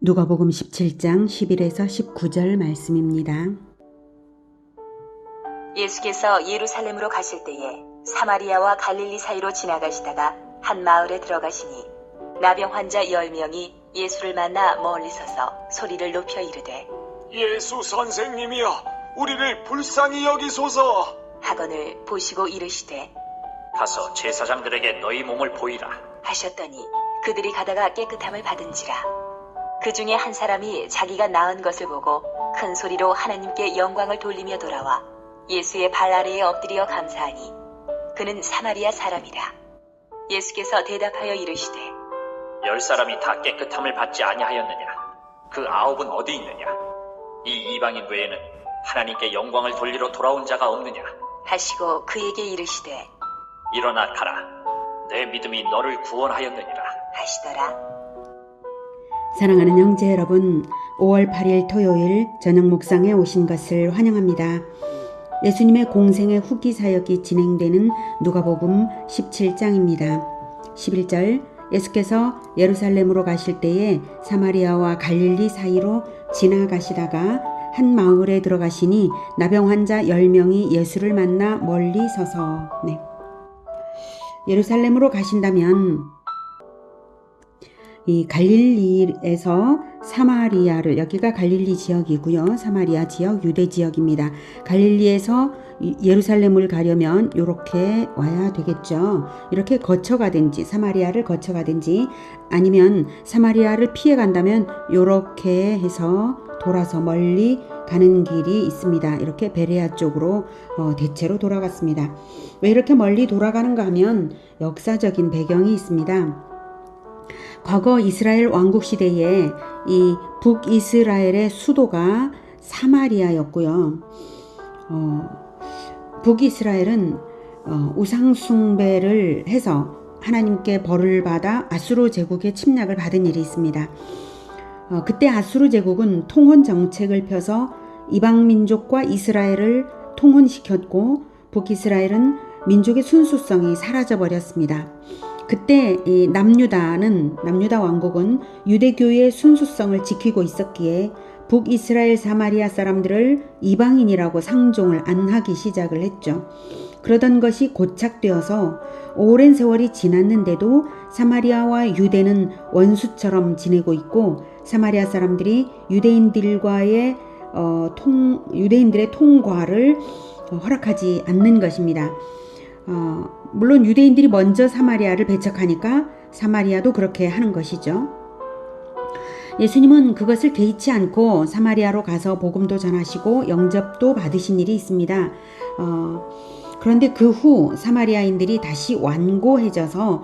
누가복음 17장 11에서 19절 말씀입니다. 예수께서 예루살렘으로 가실 때에 사마리아와 갈릴리 사이로 지나가시다가 한 마을에 들어가시니 나병 환자 10명이 예수를 만나 멀리 서서 소리를 높여 이르되 예수 선생님이여, 우리를 불쌍히 여기소서. 하거늘 보시고 이르시되 가서 제사장들에게 너희 몸을 보이라. 하셨더니 그들이 가다가 깨끗함을 받은지라. 그 중에 한 사람이 자기가 나은 것을 보고 큰 소리로 하나님께 영광을 돌리며 돌아와 예수의 발 아래에 엎드려 감사하니 그는 사마리아 사람이라. 예수께서 대답하여 이르시되 10사람이 다 깨끗함을 받지 아니하였느냐? 그 9은 어디 있느냐? 이 이방인 외에는 하나님께 영광을 돌리러 돌아온 자가 없느냐? 하시고 그에게 이르시되 일어나 가라. 내 믿음이 너를 구원하였느니라. 하시더라. 사랑하는 형제 여러분, 5월 8일 토요일 저녁 묵상에 오신 것을 환영합니다. 예수님의 공생의 후기 사역이 진행되는 누가복음 17장입니다. 11절, 예수께서 예루살렘으로 가실 때에 사마리아와 갈릴리 사이로 지나가시다가 한 마을에 들어가시니 나병 환자 10명이 예수를 만나 멀리 서서. 예루살렘으로 가신다면 이 갈릴리에서 사마리아를, 여기가 갈릴리 지역이고요. 사마리아 지역, 유대 지역입니다. 갈릴리에서 예루살렘을 가려면 이렇게 와야 되겠죠. 이렇게 거쳐가든지 사마리아를 거쳐가든지 아니면 사마리아를 피해 간다면 이렇게 해서 돌아서 멀리 가는 길이 있습니다. 이렇게 베레아 쪽으로 대체로 돌아갔습니다. 왜 이렇게 멀리 돌아가는가 하면 역사적인 배경이 있습니다. 과거 이스라엘 왕국 시대에 이 북이스라엘의 수도가 사마리아였고요. 북이스라엘은 우상숭배를 해서 하나님께 벌을 받아 아수르 제국의 침략을 받은 일이 있습니다. 그때 아수르 제국은 통혼 정책을 펴서 이방 민족과 이스라엘을 통혼시켰고 북이스라엘은 민족의 순수성이 사라져버렸습니다. 그때 이 남유다 왕국은 유대교의 순수성을 지키고 있었기에 북이스라엘 사마리아 사람들을 이방인이라고 상종을 안 하기 시작을 했죠. 그러던 것이 고착되어서 오랜 세월이 지났는데도 사마리아와 유대는 원수처럼 지내고 있고 사마리아 사람들이 유대인들의 통과를 허락하지 않는 것입니다. 물론 유대인들이 먼저 사마리아를 배척하니까 사마리아도 그렇게 하는 것이죠. 예수님은 그것을 개의치 않고 사마리아로 가서 복음도 전하시고 영접도 받으신 일이 있습니다. 그런데 그 후 사마리아인들이 다시 완고해져서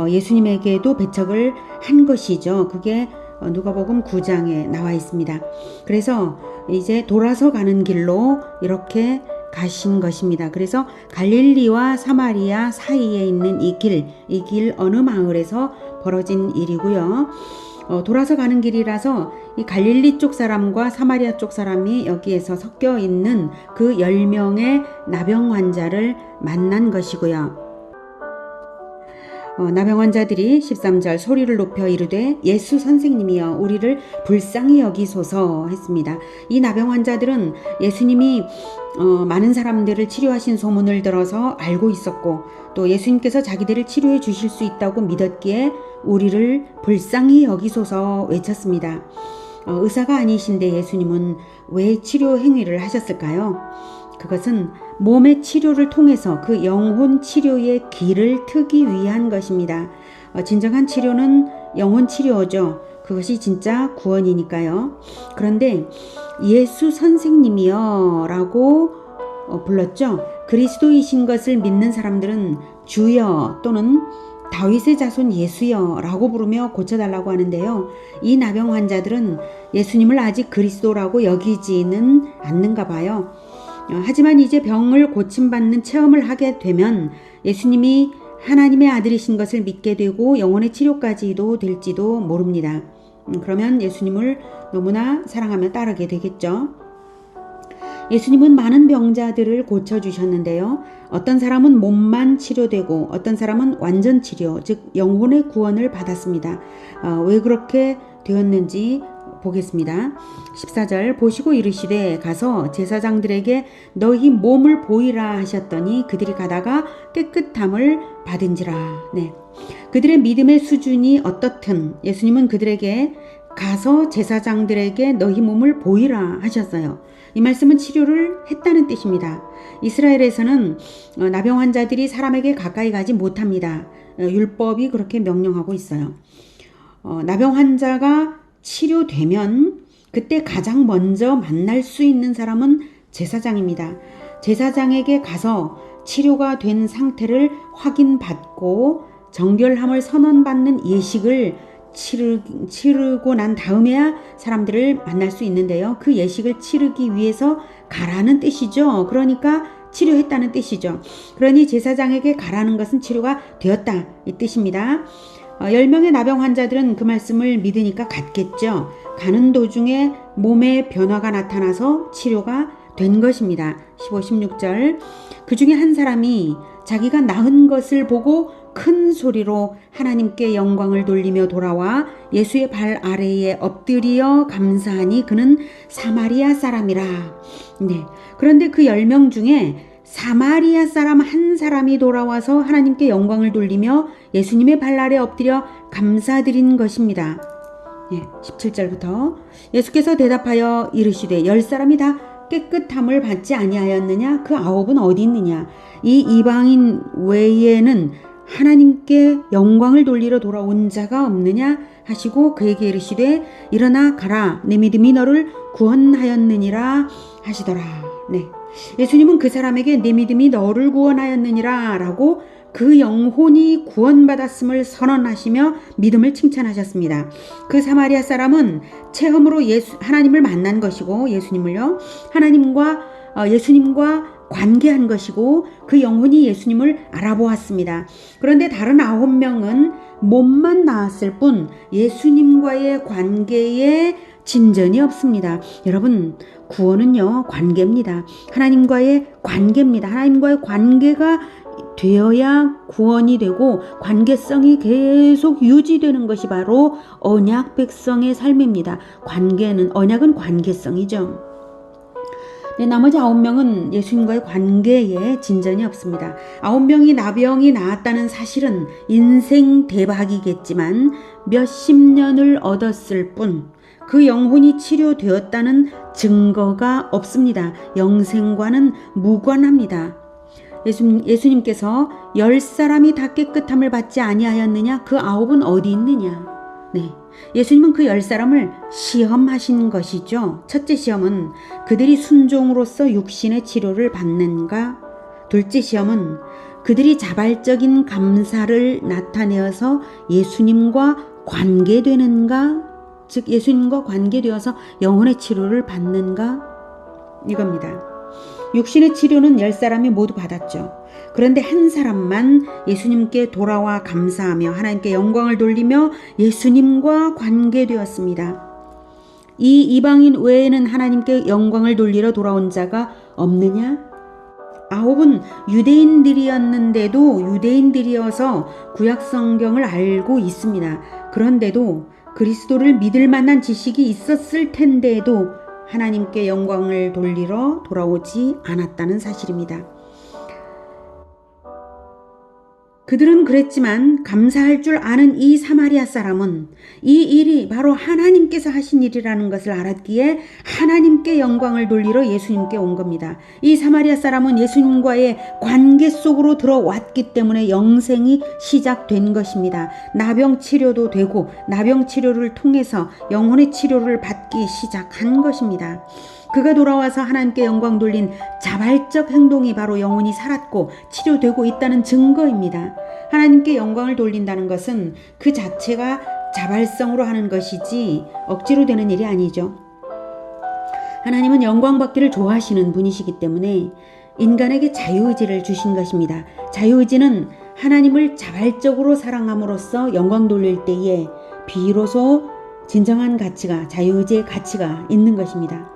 예수님에게도 배척을 한 것이죠. 그게 누가복음 9장에 나와 있습니다. 그래서 이제 돌아서 가는 길로 이렇게 가신 것입니다. 그래서 갈릴리와 사마리아 사이에 있는 이 길 어느 마을에서 벌어진 일이고요. 돌아서 가는 길이라서 이 갈릴리 쪽 사람과 사마리아 쪽 사람이 여기에서 섞여 있는 그 10명의 나병 환자를 만난 것이고요. 나병 환자들이 13절 소리를 높여 이르되 예수 선생님이여 우리를 불쌍히 여기소서 했습니다. 이 나병 환자들은 예수님이 많은 사람들을 치료하신 소문을 들어서 알고 있었고 또 예수님께서 자기들을 치료해 주실 수 있다고 믿었기에 우리를 불쌍히 여기소서 외쳤습니다. 의사가 아니신데 예수님은 왜 치료 행위를 하셨을까요? 그것은 몸의 치료를 통해서 그 영혼 치료의 길을 트기 위한 것입니다. 진정한 치료는 영혼 치료죠. 그것이 진짜 구원이니까요. 그런데 예수 선생님이여 라고 불렀죠. 그리스도이신 것을 믿는 사람들은 주여 또는 다윗의 자손 예수여 라고 부르며 고쳐달라고 하는데요. 이 나병 환자들은 예수님을 아직 그리스도라고 여기지는 않는가 봐요. 하지만 이제 병을 고침받는 체험을 하게 되면 예수님이 하나님의 아들이신 것을 믿게 되고 영혼의 치료까지도 될지도 모릅니다. 그러면 예수님을 너무나 사랑하며 따르게 되겠죠. 예수님은 많은 병자들을 고쳐주셨는데요. 어떤 사람은 몸만 치료되고 어떤 사람은 완전 치료, 즉 영혼의 구원을 받았습니다. 왜 그렇게 되었는지 보겠습니다. 14절 보시고 이르시되 가서 제사장들에게 너희 몸을 보이라 하셨더니 그들이 가다가 깨끗함을 받은지라. 네. 그들의 믿음의 수준이 어떻든 예수님은 그들에게 가서 제사장들에게 너희 몸을 보이라 하셨어요. 이 말씀은 치료를 했다는 뜻입니다. 이스라엘에서는 나병 환자들이 사람에게 가까이 가지 못합니다. 율법이 그렇게 명령하고 있어요. 나병 환자가 치료되면 그때 가장 먼저 만날 수 있는 사람은 제사장입니다. 제사장에게 가서 치료가 된 상태를 확인받고 정결함을 선언받는 예식을 치르고 난 다음에야 사람들을 만날 수 있는데요. 그 예식을 치르기 위해서 가라는 뜻이죠. 그러니까 치료했다는 뜻이죠. 그러니 제사장에게 가라는 것은 치료가 되었다 이 뜻입니다. 10명의 나병 환자들은 그 말씀을 믿으니까 갔겠죠. 가는 도중에 몸에 변화가 나타나서 치료가 된 것입니다. 15, 16절 그 중에 한 사람이 자기가 나은 것을 보고 큰 소리로 하나님께 영광을 돌리며 돌아와 예수의 발 아래에 엎드려 감사하니 그는 사마리아 사람이라. 네. 그런데 그 10명 중에 사마리아 사람 한 사람이 돌아와서 하나님께 영광을 돌리며 예수님의 발 아래 엎드려 감사드린 것입니다. 네. 17절부터 예수께서 대답하여 이르시되 10사람이 다 깨끗함을 받지 아니하였느냐? 그 9은 어디 있느냐? 이 이방인 외에는 하나님께 영광을 돌리러 돌아온 자가 없느냐 하시고 그에게 이르시되 일어나 가라 내 믿음이 너를 구원하였느니라 하시더라. 네. 예수님은 그 사람에게 내 믿음이 너를 구원하였느니라 라고 그 영혼이 구원받았음을 선언하시며 믿음을 칭찬하셨습니다. 그 사마리아 사람은 체험으로 하나님을 만난 것이고 예수님을요. 예수님과 관계한 것이고 그 영혼이 예수님을 알아보았습니다. 그런데 다른 9명은 몸만 나았을 뿐 예수님과의 관계에 진전이 없습니다. 여러분 구원은요 관계입니다. 하나님과의 관계입니다. 하나님과의 관계가 되어야 구원이 되고 관계성이 계속 유지되는 것이 바로 언약 백성의 삶입니다. 언약은 관계성이죠. 네, 나머지 9명은 예수님과의 관계에 진전이 없습니다. 9명이 나병이 나았다는 사실은 인생 대박이겠지만 몇십 년을 얻었을 뿐 그 영혼이 치료되었다는 증거가 없습니다. 영생과는 무관합니다. 예수님께서 10사람이 다 깨끗함을 받지 아니하였느냐? 그 9은 어디 있느냐? 네. 예수님은 그 10사람을 시험하신 것이죠. 첫째 시험은 그들이 순종으로서 육신의 치료를 받는가? 둘째 시험은 그들이 자발적인 감사를 나타내어서 예수님과 관계되는가? 즉 예수님과 관계되어서 영혼의 치료를 받는가? 이겁니다. 육신의 치료는 10사람이 모두 받았죠. 그런데 한 사람만 예수님께 돌아와 감사하며 하나님께 영광을 돌리며 예수님과 관계되었습니다. 이 이방인 외에는 하나님께 영광을 돌리러 돌아온 자가 없느냐? 9은 유대인들이었는데도 유대인들이어서 구약 성경을 알고 있습니다. 그런데도 그리스도를 믿을 만한 지식이 있었을 텐데도 하나님께 영광을 돌리러 돌아오지 않았다는 사실입니다. 그들은 그랬지만 감사할 줄 아는 이 사마리아 사람은 이 일이 바로 하나님께서 하신 일이라는 것을 알았기에 하나님께 영광을 돌리러 예수님께 온 겁니다. 이 사마리아 사람은 예수님과의 관계 속으로 들어왔기 때문에 영생이 시작된 것입니다. 나병 치료도 되고 나병 치료를 통해서 영혼의 치료를 받기 시작한 것입니다. 그가 돌아와서 하나님께 영광 돌린 자발적 행동이 바로 영혼이 살았고 치료되고 있다는 증거입니다. 하나님께 영광을 돌린다는 것은 그 자체가 자발성으로 하는 것이지 억지로 되는 일이 아니죠. 하나님은 영광 받기를 좋아하시는 분이시기 때문에 인간에게 자유의지를 주신 것입니다. 자유의지는 하나님을 자발적으로 사랑함으로써 영광 돌릴 때에 비로소 진정한 가치가, 자유의지의 가치가 있는 것입니다.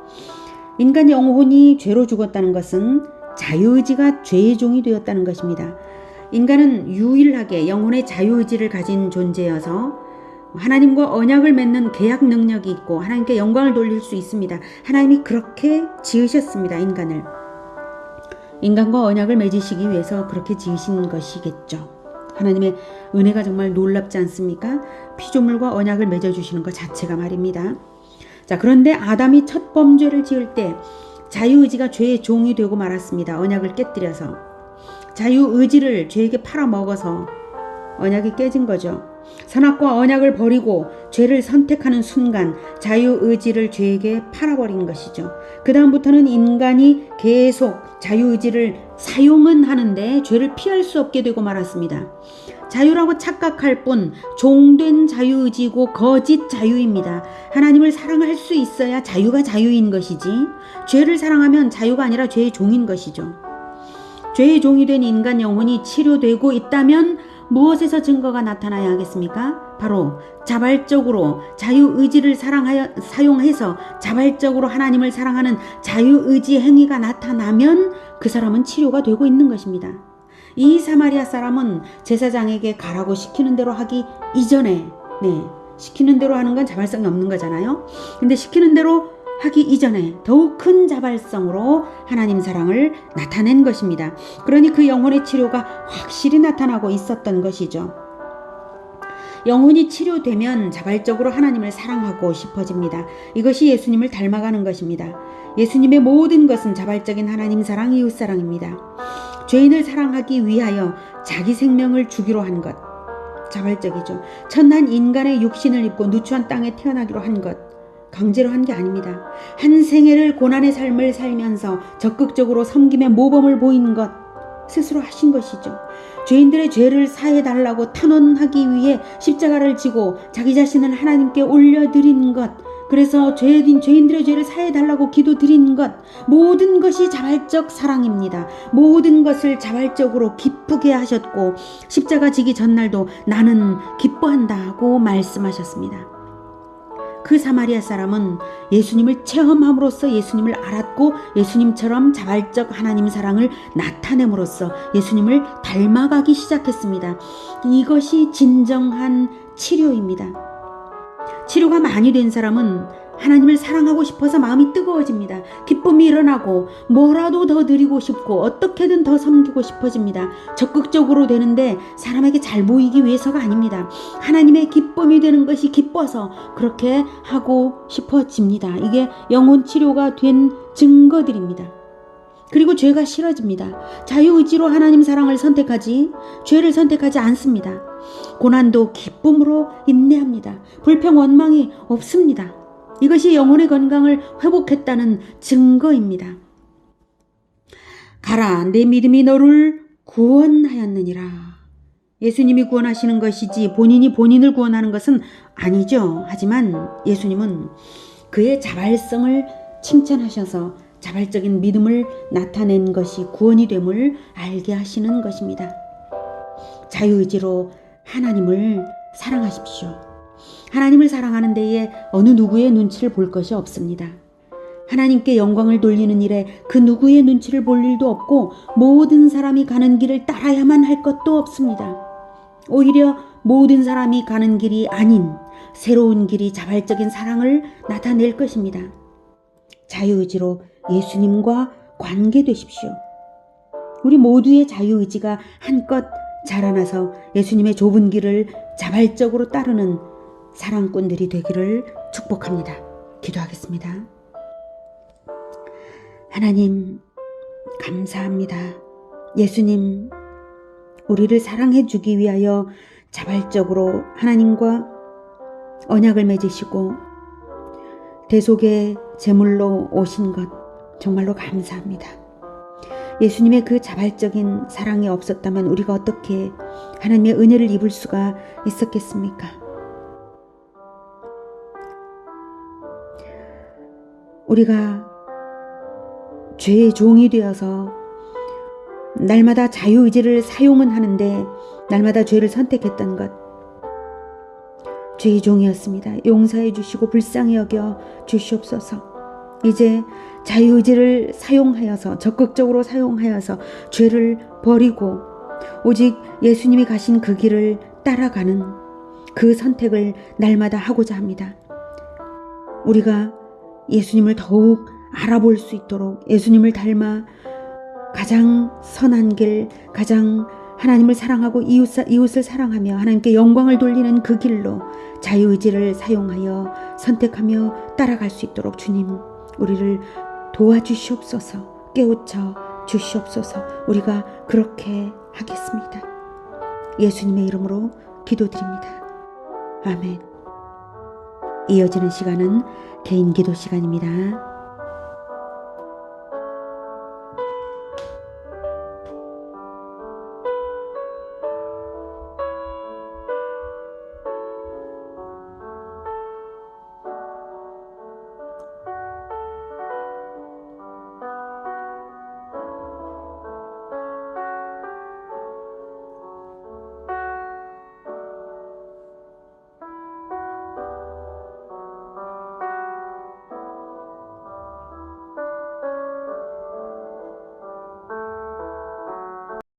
인간 영혼이 죄로 죽었다는 것은 자유의지가 죄의 종이 되었다는 것입니다. 인간은 유일하게 영혼의 자유의지를 가진 존재여서 하나님과 언약을 맺는 계약 능력이 있고 하나님께 영광을 돌릴 수 있습니다. 하나님이 그렇게 지으셨습니다. 인간과 언약을 맺으시기 위해서 그렇게 지으신 것이겠죠. 하나님의 은혜가 정말 놀랍지 않습니까? 피조물과 언약을 맺어주시는 것 자체가 말입니다. 자, 그런데 아담이 첫 범죄를 지을 때 자유의지가 죄의 종이 되고 말았습니다. 언약을 깨뜨려서. 자유의지를 죄에게 팔아먹어서 언약이 깨진 거죠. 선악과 언약을 버리고 죄를 선택하는 순간 자유의지를 죄에게 팔아버린 것이죠. 그 다음부터는 인간이 계속 자유의지를 사용은 하는데 죄를 피할 수 없게 되고 말았습니다. 자유라고 착각할 뿐 종된 자유의지고 거짓 자유입니다. 하나님을 사랑할 수 있어야 자유가 자유인 것이지 죄를 사랑하면 자유가 아니라 죄의 종인 것이죠. 죄의 종이 된 인간 영혼이 치료되고 있다면 무엇에서 증거가 나타나야 하겠습니까? 바로 자발적으로 자유의지를 사용해서 자발적으로 하나님을 사랑하는 자유의지 행위가 나타나면 그 사람은 치료가 되고 있는 것입니다. 이 사마리아 사람은 제사장에게 가라고 시키는 대로 하기 이전에, 시키는 대로 하는 건 자발성이 없는 거잖아요. 근데 시키는 대로 하기 이전에 더욱 큰 자발성으로 하나님 사랑을 나타낸 것입니다. 그러니 그 영혼의 치료가 확실히 나타나고 있었던 것이죠. 영혼이 치료되면 자발적으로 하나님을 사랑하고 싶어집니다. 이것이 예수님을 닮아가는 것입니다. 예수님의 모든 것은 자발적인 하나님 사랑, 이웃 사랑입니다. 죄인을 사랑하기 위하여 자기 생명을 주기로 한 것, 자발적이죠. 천한 인간의 육신을 입고 누추한 땅에 태어나기로 한 것, 강제로 한 게 아닙니다. 한 생애를 고난의 삶을 살면서 적극적으로 섬김의 모범을 보인 것, 스스로 하신 것이죠. 죄인들의 죄를 사해달라고 탄원하기 위해 십자가를 지고 자기 자신을 하나님께 올려드린 것, 그래서 죄인들의 죄를 사해달라고 기도드린 것, 모든 것이 자발적 사랑입니다. 모든 것을 자발적으로 기쁘게 하셨고 십자가 지기 전날도 나는 기뻐한다고 말씀하셨습니다. 그 사마리아 사람은 예수님을 체험함으로써 예수님을 알았고 예수님처럼 자발적 하나님 사랑을 나타냄으로써 예수님을 닮아가기 시작했습니다. 이것이 진정한 치료입니다. 치료가 많이 된 사람은 하나님을 사랑하고 싶어서 마음이 뜨거워집니다. 기쁨이 일어나고 뭐라도 더 드리고 싶고 어떻게든 더 섬기고 싶어집니다. 적극적으로 되는데 사람에게 잘 보이기 위해서가 아닙니다. 하나님의 기쁨이 되는 것이 기뻐서 그렇게 하고 싶어집니다. 이게 영혼 치료가 된 증거들입니다. 그리고 죄가 싫어집니다. 자유의지로 하나님 사랑을 선택하지 죄를 선택하지 않습니다. 고난도 기쁨으로 인내합니다. 불평 원망이 없습니다. 이것이 영혼의 건강을 회복했다는 증거입니다. 가라, 내 믿음이 너를 구원하였느니라. 예수님이 구원하시는 것이지 본인이 본인을 구원하는 것은 아니죠. 하지만 예수님은 그의 자발성을 칭찬하셔서 자발적인 믿음을 나타낸 것이 구원이 됨을 알게 하시는 것입니다. 자유의지로 하나님을 사랑하십시오. 하나님을 사랑하는 데에 어느 누구의 눈치를 볼 것이 없습니다. 하나님께 영광을 돌리는 일에 그 누구의 눈치를 볼 일도 없고 모든 사람이 가는 길을 따라야만 할 것도 없습니다. 오히려 모든 사람이 가는 길이 아닌 새로운 길이 자발적인 사랑을 나타낼 것입니다. 자유의지로 예수님과 관계되십시오. 우리 모두의 자유의지가 한껏 자라나서 예수님의 좁은 길을 자발적으로 따르는 사랑꾼들이 되기를 축복합니다. 기도하겠습니다. 하나님, 감사합니다. 예수님, 우리를 사랑해 주기 위하여 자발적으로 하나님과 언약을 맺으시고 대속의 제물로 오신 것 정말로 감사합니다. 예수님의 그 자발적인 사랑이 없었다면 우리가 어떻게 하나님의 은혜를 입을 수가 있었겠습니까? 우리가 죄의 종이 되어서 날마다 자유의지를 사용은 하는데 날마다 죄를 선택했던 것, 죄의 종이었습니다. 용서해 주시고 불쌍히 여겨 주시옵소서. 이제 자유의지를 사용하여서 적극적으로 사용하여서 죄를 버리고 오직 예수님이 가신 그 길을 따라가는 그 선택을 날마다 하고자 합니다. 우리가 예수님을 더욱 알아볼 수 있도록 예수님을 닮아 가장 선한 길, 가장 하나님을 사랑하고 이웃을 사랑하며 하나님께 영광을 돌리는 그 길로 자유의지를 사용하여 선택하며 따라갈 수 있도록 주님, 우리를 도와주시옵소서, 깨우쳐 주시옵소서. 우리가 그렇게 하겠습니다. 예수님의 이름으로 기도드립니다. 아멘. 이어지는 시간은 개인 기도 시간입니다.